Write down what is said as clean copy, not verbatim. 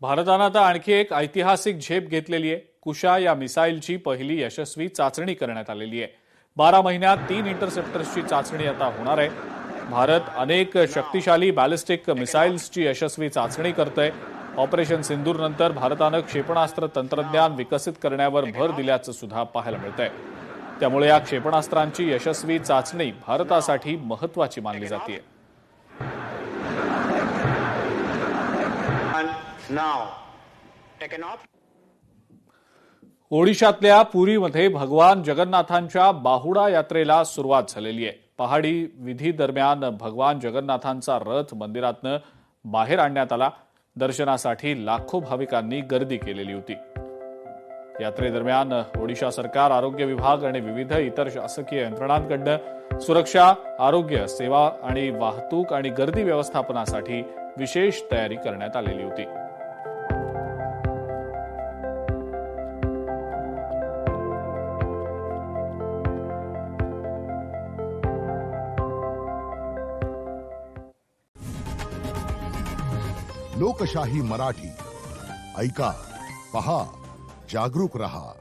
भारतानं आता आणखी एक ऐतिहासिक झेप घेतलेली आहे। कुशा या मिसाईलची पहिली यशस्वी चाचणी करण्यात आलेली आहे। 12 महिन्यात 3 इंटरसेप्टर्सची चाचणी आता होणार आहे। भारत अनेक शक्तिशाली बॅलिस्टिक मिसाईल्सची यशस्वी चाचणी करतोय। ऑपरेशन सिंदूर नंतर भारतानं क्षेपणास्त्र तंत्रज्ञान विकसित करण्यावर भर दिल्याचं सुद्धा पाहायला मिळतंय। त्यामुळे या क्षेपणास्त्रांची यशस्वी चाचणी भारतासाठी महत्त्वाची मानली जाते। ओडिशातल्या पुरीमध्ये भगवान जगन्नाथांच्या बाहुडा यात्रेला सुरुवात झालेली आहे। पहाडी विधी दरम्यान भगवान जगन्नाथांचा रथ मंदिरातनं बाहेर आणण्यात आला। दर्शनासाठी लाखो भाविकांनी गर्दी केलेली होती। यात्रेदरम्यान ओडिशा सरकार, आरोग्य विभाग आणि विविध इतर शासकीय यंत्रणांकडून सुरक्षा, आरोग्य सेवा आणि वाहतूक आणि गर्दी व्यवस्थापनासाठी विशेष तयारी करण्यात आलेली होती। लोकशाही मराठी ऐका, पहा, जागरूक रहा।